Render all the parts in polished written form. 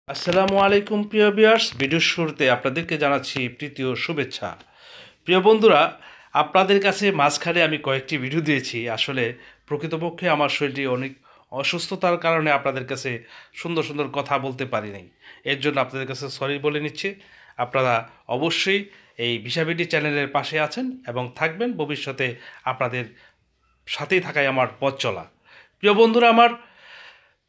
আসসালামু আলাইকুম প্রিয় ভিউয়ার্স, ভিডিওর শুরুতে আপনাদেরকে জানাচ্ছি প্রীতি ও শুভেচ্ছা। প্রিয় বন্ধুরা, আপনাদের কাছে মাঝখানে আমি কয়েকটি ভিডিও দিয়েছি। আসলে প্রকৃতপক্ষে আমার শরীরটি অনেক অসুস্থতার কারণে আপনাদের কাছে সুন্দর সুন্দর কথা বলতে পারি নাই। এর জন্য আপনাদের কাছে সরি বলে নিচ্ছি। আপনারা অবশ্যই এই ভিসাবিডি চ্যানেলের পাশে আছেন এবং থাকবেন, ভবিষ্যতে আপনাদের সাথেই থাকাই আমার পথ চলা। প্রিয় বন্ধুরা আমার,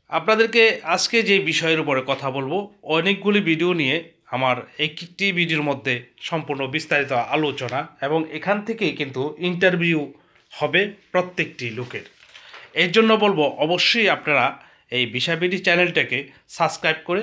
আপনাদেরকে আজকে যে বিষয়ের উপরে কথা বলবো, অনেকগুলি ভিডিও নিয়ে আমার একটি ভিডিওর মধ্যে সম্পূর্ণ বিস্তারিত আলোচনা, এবং এখান থেকেই কিন্তু ইন্টারভিউ হবে প্রত্যেকটি লোকের। এর জন্য বলবো অবশ্যই আপনারা এই ভিসাবিডি চ্যানেলটাকে সাবস্ক্রাইব করে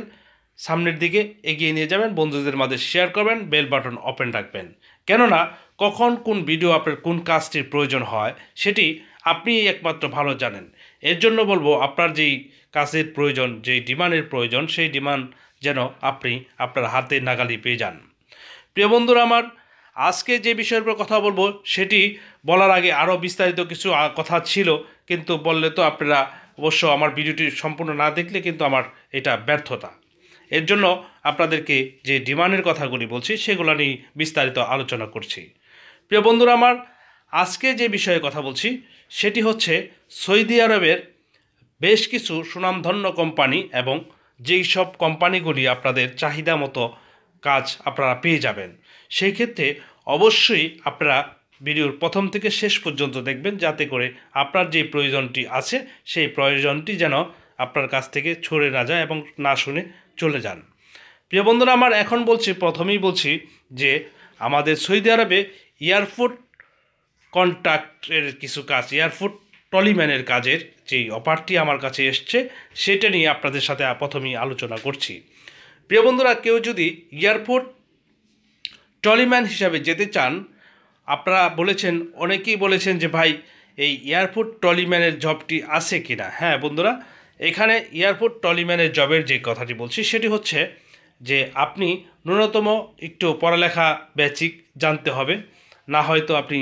সামনের দিকে এগিয়ে নিয়ে যাবেন, বন্ধুদের মাঝে শেয়ার করবেন, বেল বাটন ওপেন রাখবেন। কেননা কখন কোন ভিডিও আপনার কোন কাজটির প্রয়োজন হয় সেটি আপনিই একমাত্র ভালো জানেন। এর জন্য বলবো আপনার যেই কাজের প্রয়োজন, যেই ডিমান্ডের প্রয়োজন, সেই ডিমান্ড যেন আপনি আপনার হাতে নাগালি পেয়ে যান। প্রিয় বন্ধুরা আমার, আজকে যে বিষয়ের উপর কথা বলবো সেটি বলার আগে আরও বিস্তারিত কিছু কথা ছিল, কিন্তু বললে তো আপনারা অবশ্য আমার ভিডিওটি সম্পূর্ণ না দেখলে কিন্তু আমার এটা ব্যর্থতা। এর জন্য আপনাদেরকে যে ডিমান্ডের কথাগুলি বলছি সেগুলো নিয়ে বিস্তারিত আলোচনা করছি। প্রিয় বন্ধুরা আমার, আজকে যে বিষয়ে কথা বলছি সেটি হচ্ছে সৌদি আরবের বেশ কিছু সুনামধন্য কোম্পানি, এবং যেই সব কোম্পানিগুলি আপনাদের চাহিদা মতো কাজ আপনারা পেয়ে যাবেন। সেই ক্ষেত্রে অবশ্যই আপনারা ভিডিওর প্রথম থেকে শেষ পর্যন্ত দেখবেন, যাতে করে আপনার যে প্রয়োজনটি আছে সেই প্রয়োজনটি যেন আপনার কাছ থেকে ছড়ে না যায় এবং না শুনে চলে যান। প্রিয় বন্ধুরা আমার, এখন প্রথমেই বলছি যে আমাদের সৌদি আরবে এয়ারপোর্ট কন্ট্রাক্টের কিছু কাজ, এয়ারপোর্ট ট্রলিম্যানের কাজের যেই অফারটি আমার কাছে এসছে সেটা নিয়ে আপনাদের সাথে প্রথমেই আলোচনা করছি। প্রিয় বন্ধুরা, কেউ যদি এয়ারপোর্ট ট্রলিম্যান হিসাবে যেতে চান, আপনারা বলেছেন, অনেকেই বলেছেন যে ভাই এই এয়ারপোর্ট ট্রলিম্যানের জবটি আছে কিনা। হ্যাঁ বন্ধুরা, এখানে এয়ারপোর্ট ট্রলিম্যানের জবের যে কথাটি বলছি সেটি হচ্ছে যে আপনি ন্যূনতম একটু পড়ালেখা বেসিক জানতে হবে, না হয়তো আপনি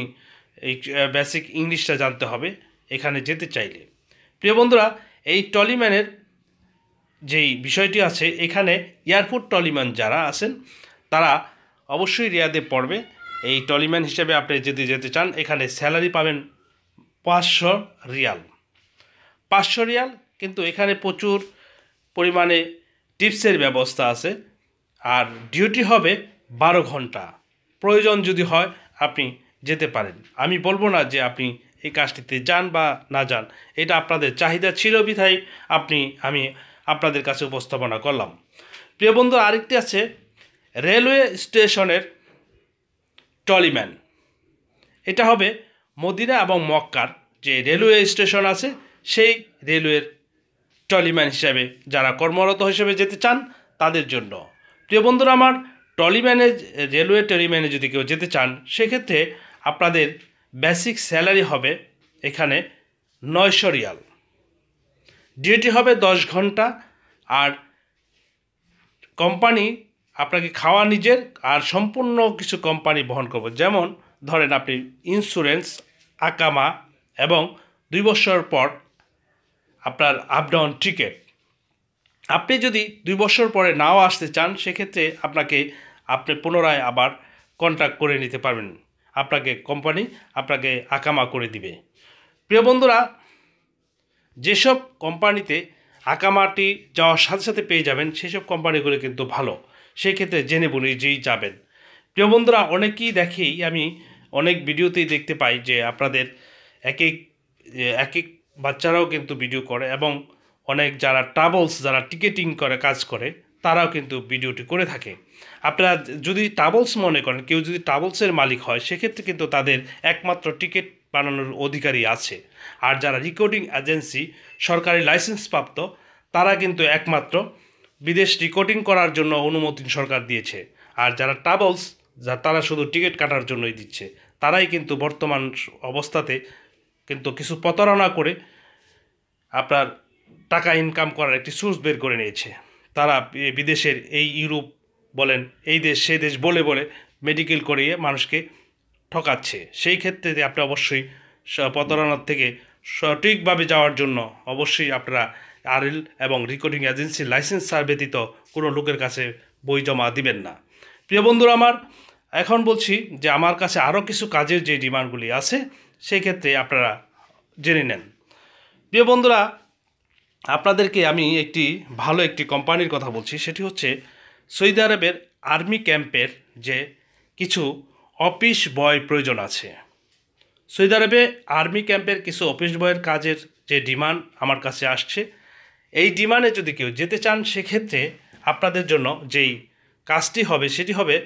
এই বেসিক ইংলিশটা জানতে হবে এখানে যেতে চাইলে। প্রিয় বন্ধুরা, এই ট্রলিম্যানের যেই বিষয়টি আছে, এখানে এয়ারপোর্ট ট্রলিম্যান যারা আছেন তারা অবশ্যই রিয়াদে পড়বে। এই ট্রলিম্যান হিসেবে আপনি যদি যেতে চান, এখানে স্যালারি পাবেন 500 রিয়াল। 500 রিয়াল, কিন্তু এখানে প্রচুর পরিমাণে টিপসের ব্যবস্থা আছে, আর ডিউটি হবে 12 ঘন্টা। প্রয়োজন যদি হয় আপনি যেতে পারেন। আমি বলবো না যে আপনি এই কাজটিতে যান বা না যান, এটা আপনাদের চাহিদা ছিল বিধায় আমি আপনাদের কাছে উপস্থাপনা করলাম। প্রিয় বন্ধু, আরেকটি আছে রেলওয়ে স্টেশনের ট্রলিম্যান। এটা হবে মদিনা এবং মক্কার যে রেলওয়ে স্টেশন আছে সেই রেলওয়ের ট্রলিম্যান হিসাবে যারা কর্মরত হিসেবে যেতে চান তাদের জন্য। প্রিয় বন্ধুরা আমার, রেলওয়ে ট্রলিম্যানে যদি কেউ যেতে চান, সেক্ষেত্রে আপনাদের বেসিক স্যালারি হবে এখানে 900 রিয়াল। ডিউটি হবে 10 ঘন্টা, আর কোম্পানি আপনাকে খাওয়া নিজের, আর সম্পূর্ণ কিছু কোম্পানি বহন করবে। যেমন ধরেন আপনি ইন্স্যুরেন্স, আকামা, এবং 2 বছর পর আপনার আপ ডাউন টিকিট। আপনি যদি 2 বছর পরে নাও আসতে চান, সেক্ষেত্রে আপনি পুনরায় আবার কন্ট্রাক্ট করে নিতে পারবেন, কোম্পানি আপনাকে আকামা করে দিবে। প্রিয় বন্ধুরা, যেসব কোম্পানিতে আকামাটি যাওয়ার সাথে সাথে পেয়ে যাবেন সেসব কোম্পানিগুলো কিন্তু ভালো, সেই ক্ষেত্রে জেনে যেই যাবেন। প্রিয় বন্ধুরা, অনেকেই আমি অনেক ভিডিওতেই দেখতে পাই যে আপনাদের এক এক বাচ্চারাও কিন্তু ভিডিও করে, এবং অনেক যারা টিকেটিং করে কাজ করে তারাও কিন্তু ভিডিওটি করে থাকে। আপনারা যদি ট্রাভেলস মনে করেন, কেউ যদি ট্রাভেলসের মালিক হয়, সেক্ষেত্রে কিন্তু তাদের একমাত্র টিকিট বানানোর অধিকারী আছে। আর যারা রেকর্ডিং এজেন্সি সরকারি লাইসেন্স প্রাপ্ত, তারা কিন্তু একমাত্র বিদেশ রেকর্ডিং করার জন্য অনুমতি সরকার দিয়েছে। আর যারা ট্রাভেলস, তারা শুধু টিকিট কাটার জন্যই দিচ্ছে। তারাই কিন্তু বর্তমান অবস্থাতে কিন্তু কিছু প্রতারণা করে আপনার টাকা ইনকাম করার একটি সোর্স বের করে নিয়েছে। তারা বিদেশের এই ইউরোপ বলেন, এই দেশ সেই দেশ বলে মেডিকেল করিয়ে মানুষকে ঠকাচ্ছে। সেই ক্ষেত্রে আপনি অবশ্যই প্রতারণার থেকে সঠিকভাবে যাওয়ার জন্য অবশ্যই আপনারা আরএল এবং রেকর্ডিং এজেন্সির লাইসেন্স ছাড়া ব্যতীত কোনো লোকের কাছে বই জমা দিবেন না। প্রিয় বন্ধুরা আমার, এখন বলছি যে আমার কাছে আরও কিছু কাজের যে ডিমান্ডগুলি আছে সেই ক্ষেত্রে আপনারা জেনে নেন। প্রিয় বন্ধুরা, আপনাদেরকে আমি ভালো একটি কোম্পানির কথা বলছি, সেটি হচ্ছে সৌদি আরবের আর্মি ক্যাম্পের যে কিছু অফিস বয় প্রয়োজন আছে। সৌদি আরবে আর্মি ক্যাম্পের কিছু অফিস বয়ের কাজের যে ডিমান্ড আমার কাছে আসছে, এই ডিমান্ডে যদি কেউ যেতে চান সেক্ষেত্রে আপনাদের জন্য যেই কাজটি হবে সেটি হবে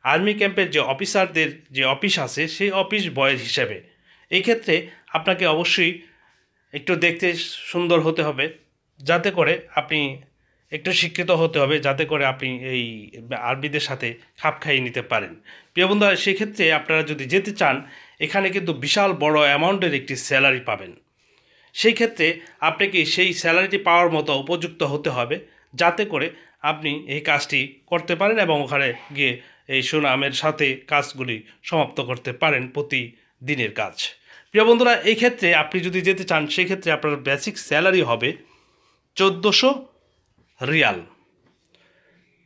আর্মি ক্যাম্পের যে অফিসারদের যে অফিস আছে সেই অফিস বয়ের হিসাবে। এই ক্ষেত্রে আপনাকে অবশ্যই একটু দেখতে সুন্দর হতে হবে, যাতে করে আপনি একটু শিক্ষিত হতে হবে, যাতে করে আপনি এই আরবিদের সাথে খাপ খাইয়ে নিতে পারেন। প্রিয় বন্ধুরা, সেক্ষেত্রে আপনারা যদি যেতে চান এখানে কিন্তু বিশাল বড় অ্যামাউন্টের একটি স্যালারি পাবেন। সেই ক্ষেত্রে আপনাকে সেই স্যালারিটি পাওয়ার মতো উপযুক্ত হতে হবে, যাতে করে আপনি এই কাজটি করতে পারেন এবং ওখানে গিয়ে এই সুনামের সাথে কাজগুলি সমাপ্ত করতে পারেন, প্রতিদিনের কাজ। প্রিয় বন্ধুরা, এই ক্ষেত্রে আপনি যদি যেতে চান সেক্ষেত্রে আপনার বেসিক স্যালারি হবে 1400 রিয়াল,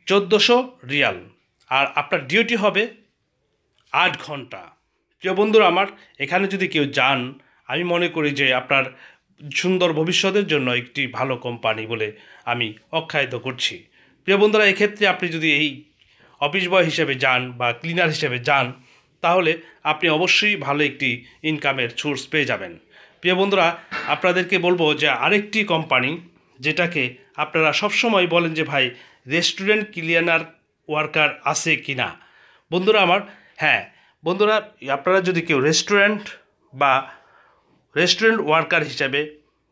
1400 রিয়াল, আর আপনার ডিউটি হবে 8 ঘন্টা। প্রিয় বন্ধুরা আমার, এখানে যদি কেউ যান আমি মনে করি যে আপনার সুন্দর ভবিষ্যতের জন্য একটি ভালো কোম্পানি বলে আমি আখ্যায়িত করছি। প্রিয় বন্ধুরা, এক্ষেত্রে আপনি যদি এই অফিস বয় হিসেবে যান বা ক্লিনার হিসেবে যান তাহলে আপনি অবশ্যই ভালো একটি ইনকামের সোর্স পেয়ে যাবেন। প্রিয় বন্ধুরা, আপনাদেরকে বলবো যে আরেকটি কোম্পানি যেটাকে আপনারা সবসময় বলেন যে ভাই রেস্টুরেন্ট ক্লিনার ওয়ার্কার আছে কি না। বন্ধুরা আমার, হ্যাঁ বন্ধুরা, আপনারা যদি কেউ রেস্টুরেন্ট ওয়ার্কার হিসাবে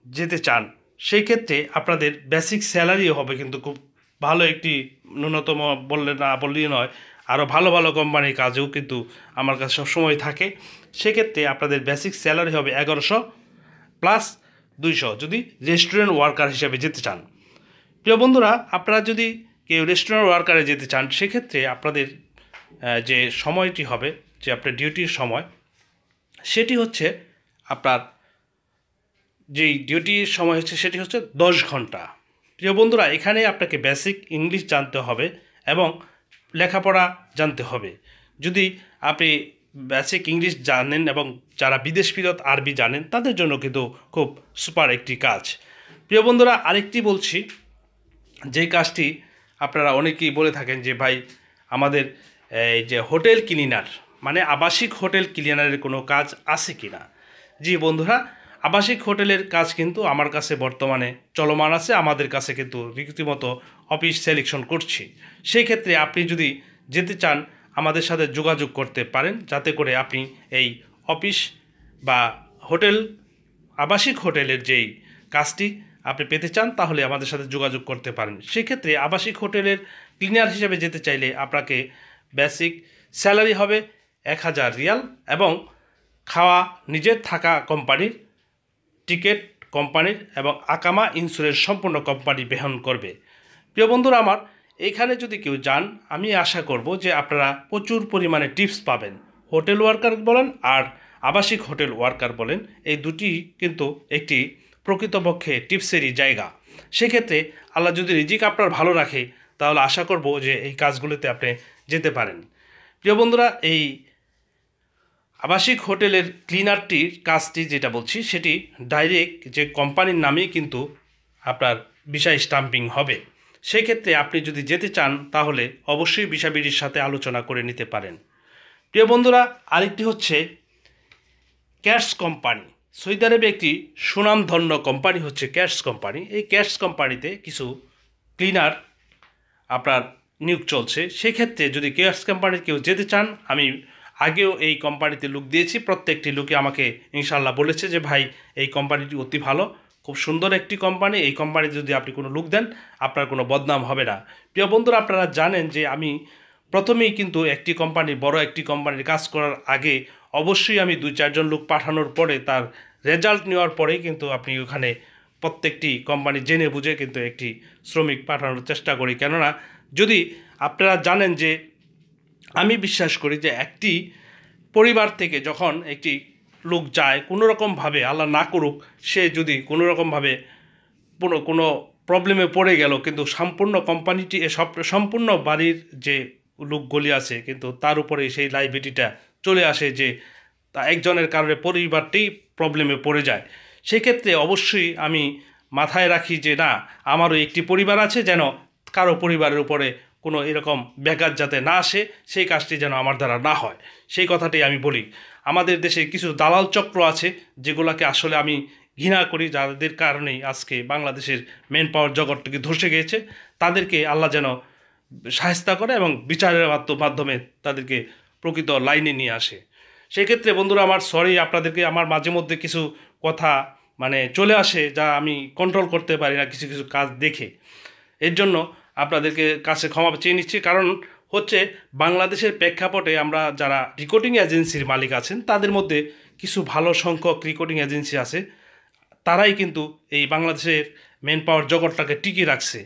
যেতে চান সেই ক্ষেত্রে আপনাদের বেসিক স্যালারিও হবে কিন্তু খুব ভালো একটি, ন্যূনতম বললেই নয়, আরও ভালো ভালো কোম্পানির কাজেও কিন্তু আমার কাছে সবসময় থাকে। সেক্ষেত্রে আপনাদের বেসিক স্যালারি হবে 1100 প্লাস 200 যদি রেস্টুরেন্ট ওয়ার্কার হিসেবে যেতে চান। প্রিয় বন্ধুরা, আপনারা যদি কেউ রেস্টুরেন্ট ওয়ার্কারে যেতে চান সেক্ষেত্রে আপনাদের যে সময়টি হবে, যে আপনার ডিউটির সময়, সেটি হচ্ছে আপনার যেই ডিউটির সময় হচ্ছে সেটি হচ্ছে 10 ঘন্টা। প্রিয় বন্ধুরা, এখানে আপনাকে বেসিক ইংলিশ জানতে হবে এবং লেখাপড়া জানতে হবে। যদি আপনি বেসিক ইংলিশ জানেন এবং যারা বিদেশ ফেরত আরবি জানেন তাদের জন্য কিন্তু খুব সুপার একটি কাজ। প্রিয় বন্ধুরা, আরেকটি বলছি, যেই কাজটি আপনারা অনেকেই বলে থাকেন যে ভাই আমাদের এই যে হোটেল ক্লিনার মানে আবাসিক হোটেল ক্লিনারের কোনো কাজ আছে কি না। জি বন্ধুরা, আবাসিক হোটেলের কাজ কিন্তু আমার কাছে বর্তমানে চলমান আছে, আমাদের কাছে কিন্তু রীতিমতো অফিস সিলেকশন করছি। সেই ক্ষেত্রে আপনি যদি যেতে চান আমাদের সাথে যোগাযোগ করতে পারেন, যাতে করে আপনি এই অফিস বা হোটেল আবাসিক হোটেলের যেই কাজটি আপনি পেতে চান তাহলে আমাদের সাথে যোগাযোগ করতে পারেন। সেক্ষেত্রে আবাসিক হোটেলের ক্লিনার হিসেবে যেতে চাইলে আপনাকে বেসিক স্যালারি হবে 1000 রিয়াল এবং খাওয়া নিজের থাকা কোম্পানির, টিকিট কোম্পানির এবং আকামা ইন্স্যুরেন্স সম্পূর্ণ কোম্পানি বহন করবে। প্রিয় বন্ধুরা আমার, এইখানে যদি কেউ যান আমি আশা করব যে আপনারা প্রচুর পরিমাণে টিপস পাবেন। হোটেল ওয়ার্কার বলেন আর আবাসিক হোটেল ওয়ার্কার বলেন, এই দুটি কিন্তু একটি প্রকৃতপক্ষে টিপসেরই জায়গা। সেক্ষেত্রে আল্লাহ যদি রিজিক আপনার ভালো রাখে তাহলে আশা করব যে এই কাজগুলোতে আপনি যেতে পারেন। প্রিয় বন্ধুরা, এই আবাসিক হোটেলের ক্লিনারটির কাজটি যেটা বলছি সেটি ডাইরেক্ট যে কোম্পানির নামেই কিন্তু আপনার ভিসা স্টাম্পিং হবে। সেই ক্ষেত্রে আপনি যদি যেতে চান তাহলে অবশ্যই ভিসা বিডির সাথে আলোচনা করে নিতে পারেন। প্রিয় বন্ধুরা, আরেকটি হচ্ছে ক্যাটস কোম্পানি। সৌদি আরবে একটি সুনামধন্য কোম্পানি হচ্ছে ক্যাটস কোম্পানি। এই ক্যাটস কোম্পানিতে কিছু ক্লিনার আপনার নিয়োগ চলছে। সেক্ষেত্রে যদি ক্যাটস কোম্পানির কেউ যেতে চান, আমি আগেও এই কোম্পানিতে লোক দিয়েছি, প্রত্যেকটি লোকে আমাকে ইনশাল্লাহ বলেছে যে ভাই এই কোম্পানিটি অতি ভালো, খুব সুন্দর একটি কোম্পানি, এই কোম্পানিতে যদি আপনি কোনো লোক দেন আপনার কোনো বদনাম হবে না। প্রিয় বন্ধুরা, আপনারা জানেন যে আমি প্রথমেই কিন্তু বড় একটি কোম্পানির কাজ করার আগে অবশ্যই আমি 2-4 জন লোক পাঠানোর পরে তার রেজাল্ট নেওয়ার পরেই কিন্তু আপনি ওখানে প্রত্যেকটি কোম্পানি জেনে বুঝে কিন্তু একটি শ্রমিক পাঠানোর চেষ্টা করি। কেননা যদি আপনারা জানেন যে আমি বিশ্বাস করি যে একটি পরিবার থেকে যখন একটি লোক যায় কোনো রকমভাবে, আল্লাহ না করুক, সে যদি কোনো রকমভাবে কোনো প্রবলেমে পড়ে গেল, কিন্তু সম্পূর্ণ কোম্পানিটি সম্পূর্ণ বাড়ির যে লোকগুলি আছে কিন্তু তার উপরে সেই লাইবিলিটিটা চলে আসে যে তা একজনের কারণে পরিবারটি প্রবলেমে পড়ে যায়, সেক্ষেত্রে অবশ্যই আমি মাথায় রাখি যে না, আমারও একটি পরিবার আছে, যেন কারো পরিবারের উপরে কোনো এরকম ব্যাঘাত যাতে না আসে, সেই কাজটি যেন আমার দ্বারা না হয়, সেই কথাটাই আমি বলি। আমাদের দেশে কিছু দালাল চক্র আছে যেগুলোকে আসলে আমি ঘৃণা করি, যাদের কারণেই আজকে বাংলাদেশের মেন পাওয়ার জগৎটিকে ধসে গিয়েছে। তাদেরকে আল্লাহ যেন শায়েস্তা করে এবং বিচারের মাধ্যমে তাদেরকে প্রকৃত লাইনে নিয়ে আসে। সেক্ষেত্রে বন্ধুরা আমার সরি, আপনাদেরকে আমার মাঝে মধ্যে কিছু কথা মানে চলে আসে যা আমি কন্ট্রোল করতে পারি না কিছু কিছু কাজ দেখে, এর জন্য আপনাদেরকে কাছে ক্ষমা চেয়ে নিচ্ছি। কারণ হচ্ছে বাংলাদেশের প্রেক্ষাপটে আমরা যারা রেকর্ডিং এজেন্সির মালিক আছেন তাদের মধ্যে কিছু ভালো সংখ্যক রেকর্ডিং এজেন্সি আছে, তারাই কিন্তু এই বাংলাদেশের মেন পাওয়ার জগৎটাকে টিকিয়ে রাখছে।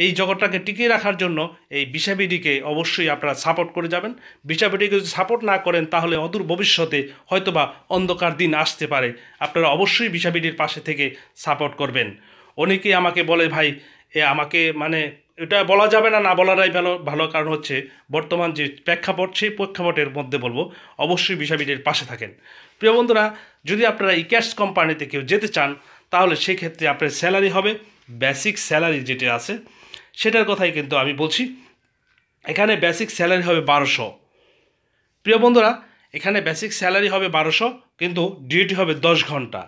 এই জগৎটাকে টিকিয়ে রাখার জন্য এই বিসাবিডিকে অবশ্যই আপনারা সাপোর্ট করে যাবেন। বিসাবিডিকে যদি সাপোর্ট না করেন তাহলে অদূর ভবিষ্যতে হয়তোবা অন্ধকার দিন আসতে পারে। আপনারা অবশ্যই বিসাবিডির পাশে থেকে সাপোর্ট করবেন। অনেকেই আমাকে বলে ভাই আমাকে মানে এটা বলা যাবে না, না বলাটাই ভালো ভালো কারণ হচ্ছে বর্তমান যে প্রেক্ষাপট সেই প্রেক্ষাপটের মধ্যে বলবো অবশ্যই বিসাবিডির পাশে থাকেন। প্রিয় বন্ধুরা, যদি আপনারা ইক্যাটস কোম্পানিতে কেউ যেতে চান তাহলে সেই ক্ষেত্রে আপনার স্যালারি হবে বেসিক স্যালারি যেটা আছে সেটার কথাই কিন্তু আমি বলছি। এখানে বেসিক স্যালারি হবে 1200। প্রিয় বন্ধুরা, এখানে বেসিক স্যালারি হবে 1200, কিন্তু ডিউটি হবে 10 ঘন্টা।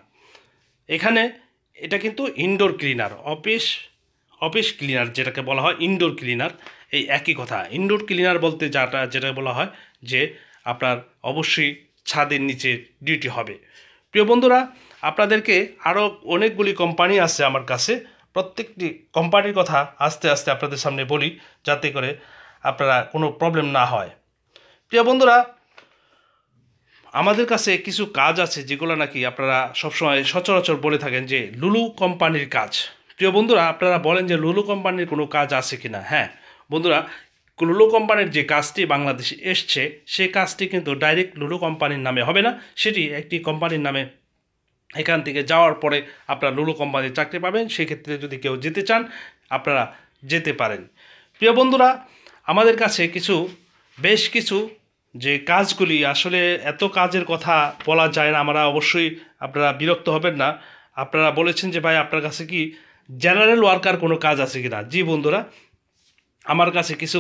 এখানে এটা কিন্তু ইনডোর ক্লিনার, অফিস ক্লিনার যেটাকে বলা হয় ইনডোর ক্লিনার, এই একই কথা। ইনডোর ক্লিনার বলতে যেটা বলা হয় যে আপনার অবশ্যই ছাদের নিচে ডিউটি হবে। প্রিয় বন্ধুরা, আপনাদেরকে আরও অনেকগুলি কোম্পানি আছে আমার কাছে, প্রত্যেকটি কোম্পানির কথা আস্তে আস্তে আপনাদের সামনে বলি যাতে করে আপনারা কোনো প্রবলেম না হয়। প্রিয় বন্ধুরা, আমাদের কাছে কিছু কাজ আছে যেগুলো নাকি আপনারা সবসময় সচরাচর বলে থাকেন যে লুলু কোম্পানির কাজ। প্রিয় বন্ধুরা, আপনারা বলেন যে লুলু কোম্পানির কোনো কাজ আছে কি না। হ্যাঁ বন্ধুরা, লুলু কোম্পানির যে কাজটি বাংলাদেশে এসছে সেই কাজটি কিন্তু ডাইরেক্ট লুলু কোম্পানির নামে হবে না, সেটি একটি কোম্পানির নামে। এখান থেকে যাওয়ার পরে আপনারা লুলু কোম্পানির চাকরি পাবেন। সেক্ষেত্রে যদি কেউ যেতে চান আপনারা যেতে পারেন। প্রিয় বন্ধুরা, আমাদের কাছে বেশ কিছু যে কাজগুলি আসলে এত কাজের কথা বলা যায় না, আমরা অবশ্যই আপনারা বিরক্ত হবেন না। আপনারা বলেছেন যে ভাই আপনার কাছে কি জেনারেল ওয়ার্কার কোনো কাজ আছে কি না। জি বন্ধুরা, আমার কাছে কিছু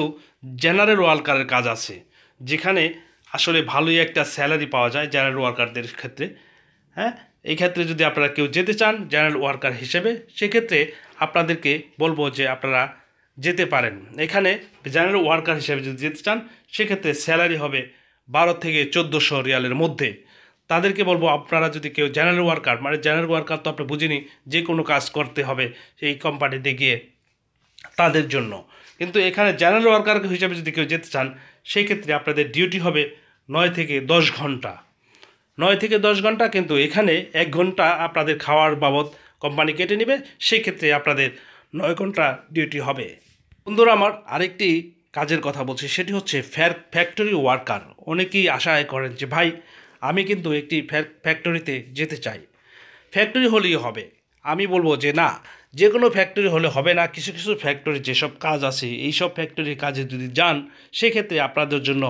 জেনারেল ওয়ার্কারের কাজ আছে যেখানে আসলে ভালোই একটা স্যালারি পাওয়া যায় জেনারেল ওয়ার্কারদের ক্ষেত্রে। হ্যাঁ, এই ক্ষেত্রে যদি আপনারা কেউ যেতে চান জেনারেল ওয়ার্কার হিসেবে সেক্ষেত্রে আপনাদেরকে বলবো যে আপনারা যেতে পারেন। এখানে জেনারেল ওয়ার্কার হিসেবে যদি যেতে চান সেক্ষেত্রে স্যালারি হবে 12 থেকে 1400 রিয়ালের মধ্যে। তাদেরকে বলবো আপনারা যদি কেউ জেনারেল ওয়ার্কার, মানে জেনারেল ওয়ার্কার তো আপনি বুঝিনি যে কোনো কাজ করতে হবে সেই কোম্পানিতে গিয়ে তাদের জন্য, কিন্তু এখানে জেনারেল ওয়ার্কার হিসেবে যদি কেউ যেতে চান সেই ক্ষেত্রে আপনাদের ডিউটি হবে 9 থেকে 10 ঘন্টা। 9 থেকে 10 ঘন্টা, কিন্তু এখানে 1 ঘন্টা আপনাদের খাওয়ার বাবদ কোম্পানি কেটে নেবে, সেই ক্ষেত্রে আপনাদের 9 ঘন্টা ডিউটি হবে। বন্ধুরা আমার আরেকটি কাজের কথা বলছি, সেটি হচ্ছে ফ্যাক্টরি ওয়ার্কার। অনেকেই আশায় করেন যে ভাই আমি কিন্তু একটি ফ্যাক্টরিতে যেতে চাই, ফ্যাক্টরি হলেই হবে। আমি বলবো যে না, যে কোনো ফ্যাক্টরি হলে হবে না। কিছু কিছু ফ্যাক্টরি যেসব কাজ আছে এই সব ফ্যাক্টরির কাজে যদি যান সেক্ষেত্রে আপনাদের জন্য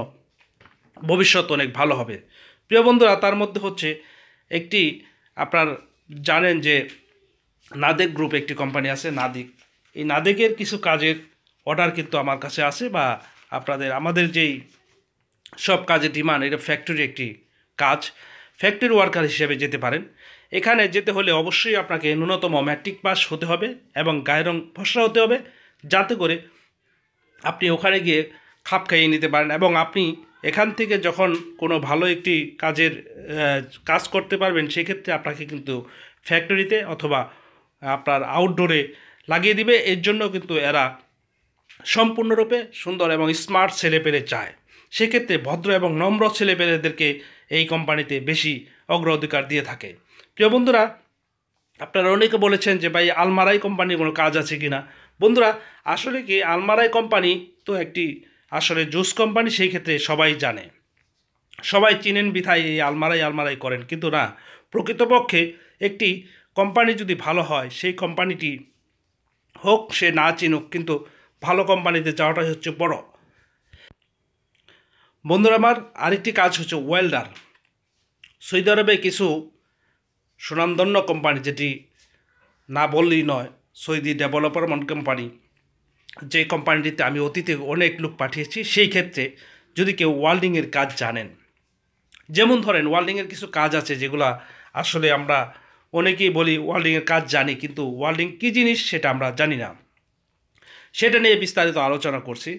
ভবিষ্যৎ অনেক ভালো হবে। প্রিয় বন্ধুরা, তার মধ্যে হচ্ছে একটি আপনার জানেন যে নাদেক গ্রুপ একটি কোম্পানি আছে নাদিক, এই নাদেকের কিছু কাজের অর্ডার কিন্তু আমার কাছে আছে, বা আমাদের যেই সব কাজের ডিমান্ড, এটা ফ্যাক্টরি একটি কাজ। ফ্যাক্টরি ওয়ার্কার হিসেবে যেতে পারেন। এখানে যেতে হলে অবশ্যই আপনাকে ন্যূনতম ম্যাট্রিক পাস হতে হবে এবং গায়ের রং ফর্সা হতে হবে, যাতে করে আপনি ওখানে গিয়ে খাপ খাইয়ে নিতে পারেন এবং আপনি এখান থেকে যখন কোনো ভালো একটি কাজ করতে পারবেন সেক্ষেত্রে আপনাকে কিন্তু ফ্যাক্টরিতে অথবা আপনার আউটডোরে লাগিয়ে দিবে। এর জন্য কিন্তু এরা সম্পূর্ণরূপে সুন্দর এবং স্মার্ট ছেলেপেলে চায়। সেক্ষেত্রে ভদ্র এবং নম্র ছেলেপেলেদেরকে এই কোম্পানিতে বেশি অগ্রাধিকার দিয়ে থাকে। প্রিয় বন্ধুরা, আপনারা অনেকে বলেছেন যে ভাই আলমারাই কোম্পানির কোনো কাজ আছে কি না। বন্ধুরা, আসলে কি আলমারাই কোম্পানি তো একটি আসলে জুস কোম্পানি, সেই ক্ষেত্রে সবাই জানে, সবাই চিনেন বিধায় এই আলমারাই করেন, কিন্তু না, প্রকৃতপক্ষে একটি কোম্পানি যদি ভালো হয় সেই কোম্পানিটি হোক সে না চিনুক, কিন্তু ভালো কোম্পানিতে যাওয়াটাই হচ্ছে বড়। বন্ধুরা আমার, আরেকটি কাজ হচ্ছে ওয়েল্ডার। সৌদি আরবে কিছু সুনামধন্য কোম্পানি, যেটি না বললেই নয়, সৌদি ডেভেলপমেন্ট কোম্পানি, যে কোম্পানিটিতে আমি অতীতে অনেক লোক পাঠিয়েছি, সেই ক্ষেত্রে যদি কেউ ওয়েল্ডিংয়ের কাজ জানেন, যেমন ধরেন ওয়েল্ডিংয়ের কিছু কাজ আছে যেগুলা আসলে আমরা অনেকেই বলি ওয়েল্ডিংয়ের কাজ জানি, কিন্তু ওয়েল্ডিং কী জিনিস সেটা আমরা জানি না। সেটা নিয়ে বিস্তারিত আলোচনা করছি।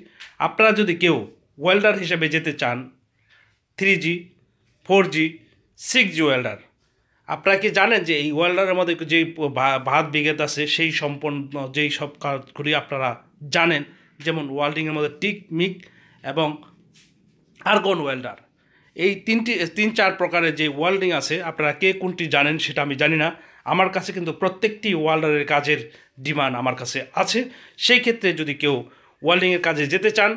আপনারা যদি কেউ ওয়েল্ডার হিসেবে যেতে চান, 3G, 4G, 6G ওয়েল্ডার, আপনারা কি জানেন যে এই ওয়েল্ডারের মধ্যে যেই ভাত বিঘেত আছে সেই সম্পন্ন যেই সব কাজগুলি আপনারা জানেন, যেমন ওয়েল্ডিংয়ের মধ্যে টিক, মিক এবং আর্গন ওয়েল্ডার, এই 3-4 প্রকারের যে ওয়েল্ডিং আছে, আপনারা কে কোনটি জানেন সেটা আমি জানি না। আমার কাছে কিন্তু প্রত্যেকটি ওয়েল্ডারের কাজের ডিমান্ড আমার কাছে আছে। সেই ক্ষেত্রে যদি কেউ ওয়েল্ডিংয়ের কাজে যেতে চান,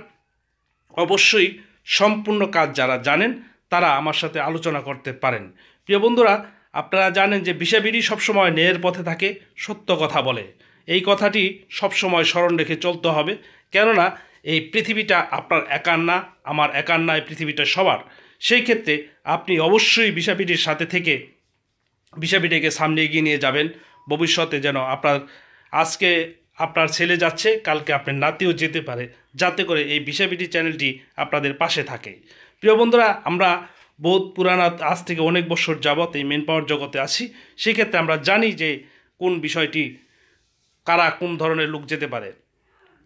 অবশ্যই সম্পূর্ণ কাজ যারা জানেন তারা আমার সাথে আলোচনা করতে পারেন। প্রিয় বন্ধুরা, আপনারা জানেন যে বিশাবিরি সবসময় ন্যায়ের পথে থাকে, সত্য কথা বলে। এই কথাটি সবসময় স্মরণ রেখে চলতে হবে, কেননা এই পৃথিবীটা আপনার একার না, আমার একার না, এই পৃথিবীটা সবার। সেই ক্ষেত্রে আপনি অবশ্যই বিশাবিরির সাথে থেকে বিশাবিটিকে সামনে এগিয়ে নিয়ে যাবেন, ভবিষ্যতে যেন আজকে আপনার ছেলে যাচ্ছে, কালকে আপনার নাতিও যেতে পারে, যাতে করে এই বিশাবিটি চ্যানেলটি আপনাদের পাশে থাকে। প্রিয় বন্ধুরা, আমরা বহুত পুরানা, আজ থেকে অনেক বছর যাবৎ এই মেন পাওয়ার জগতে আছি। সেক্ষেত্রে আমরা জানি যে কোন বিষয়টি কারা কোন ধরনের লোক যেতে পারে।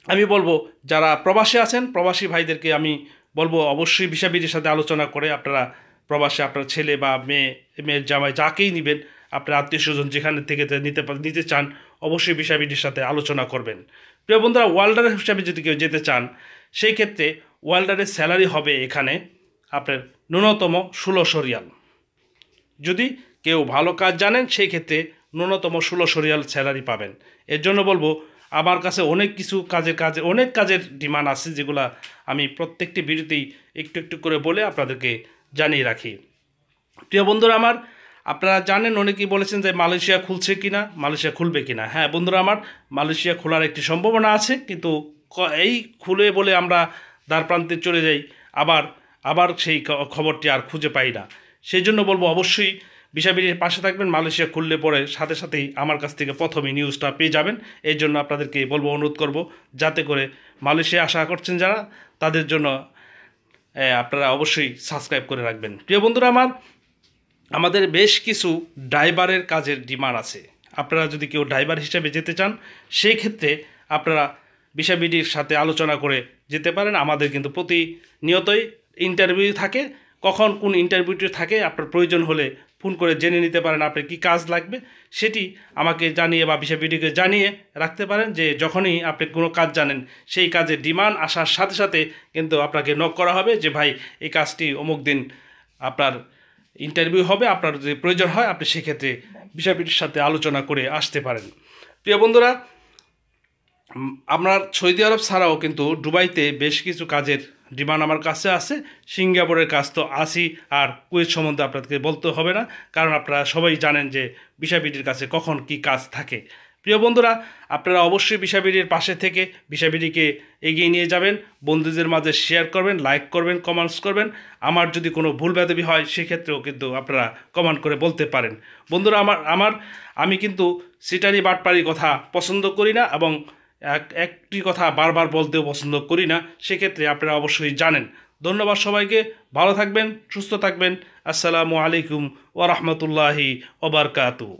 আমি বলবো যারা প্রবাসে আছেন, প্রবাসী ভাইদেরকে আমি বলবো অবশ্যই বিশাবিটির সাথে আলোচনা করে আপনারা প্রবাসে আপনার ছেলে বা মেয়ের জামাই যাকেই নেবেন, আপনার আত্মীয় স্বজন যেখানে থেকে নিতে চান, অবশ্যই বিশাবিটির সাথে আলোচনা করবেন। প্রিয় বন্ধুরা, ওয়েল্ডার হিসাবে যদি কেউ যেতে চান, সেই ক্ষেত্রে ওয়েল্ডারের স্যালারি হবে এখানে আপনার ন্যূনতম 1600 রিয়াল। যদি কেউ ভালো কাজ জানেন সেই ক্ষেত্রে ন্যূনতম 1600 রিয়াল স্যালারি পাবেন। এর জন্য বলবো, আমার কাছে অনেক কিছু অনেক কাজের ডিমান্ড আছে, যেগুলো আমি প্রত্যেকটি ভিডিওতেই একটু একটু করে বলে আপনাদেরকে জানিয়ে রাখি। প্রিয় বন্ধুরা আমার, আপনারা জানেন অনেকেই বলেছেন যে মালয়েশিয়া খুলছে কিনা, মালয়েশিয়া খুলবে কিনা। হ্যাঁ বন্ধুরা আমার, মালয়েশিয়া খোলার একটি সম্ভাবনা আছে, কিন্তু এই খুলে বলে আমরা দ্বার প্রান্তে চলে যাই, আবার সেই খবরটি আর খুঁজে পাই না। সেই জন্য বলবো অবশ্যই বিশাবিটির পাশে থাকবেন। মালয়েশিয়া খুললে পরে সাথে সাথেই আমার কাছ থেকে প্রথমেই নিউজটা পেয়ে যাবেন। এই জন্য আপনাদেরকে বলবো, অনুরোধ করব, যাতে করে মালয়েশিয়া আশা করছেন যারা, তাদের জন্য আপনারা অবশ্যই সাবস্ক্রাইব করে রাখবেন। প্রিয় বন্ধুরা আমার, আমাদের বেশ কিছু ড্রাইভারের কাজের ডিমান্ড আছে। আপনারা যদি কেউ ড্রাইভার হিসেবে যেতে চান, সেই ক্ষেত্রে আপনারা বিশাবিটির সাথে আলোচনা করে যেতে পারেন। আমাদের কিন্তু প্রতিনিয়তই ইন্টারভিউ থাকে, কখন কোন ইন্টারভিউটি থাকে আপনার প্রয়োজন হলে ফোন করে জেনে নিতে পারেন আপনার কী কাজ লাগবে, সেটি আমাকে জানিয়ে বা বিশাবিটিকে জানিয়ে রাখতে পারেন, যে যখনই আপনি কোনো কাজ জানেন সেই কাজের ডিমান্ড আসার সাথে সাথে কিন্তু আপনাকে নক করা হবে যে ভাই এই কাজটি অমুক দিন আপনার ইন্টারভিউ হবে, আপনার যদি প্রয়োজন হয় আপনি সেক্ষেত্রে বিশাবিটির সাথে আলোচনা করে আসতে পারেন। প্রিয় বন্ধুরা, আপনার সৌদি আরব ছাড়াও কিন্তু দুবাইতে বেশ কিছু কাজের ডিমান্ড আমার কাছে আছে। সিঙ্গাপুরের কাজ তো আছেই, আর কুয়েত সম্বন্ধে আপনাদেরকে বলতে হবে না, কারণ আপনারা সবাই জানেন যে বিশাবিটির কাছে কখন কি কাজ থাকে। প্রিয় বন্ধুরা, আপনারা অবশ্যই বিশাবিটির পাশে থেকে বিশাবিটিকে এগিয়ে নিয়ে যাবেন, বন্ধুদের মাঝে শেয়ার করবেন, লাইক করবেন, কমেন্টস করবেন। আমার যদি কোনো ভুল বেদবি হয় সেক্ষেত্রেও কিন্তু আপনারা কমেন্ট করে বলতে পারেন। বন্ধুরা আমি কিন্তু সিটারি বাটপাড়ির কথা পছন্দ করি না, এবং একটি কথা বারবার বলতেও পছন্দ করি না। সেক্ষেত্রে আপনারা অবশ্যই জানেন। ধন্যবাদ সবাইকে, ভালো থাকবেন, সুস্থ থাকবেন। আসসালামু আলাইকুম ওয়া রাহমাতুল্লাহি ওয়া বারাকাতুহু।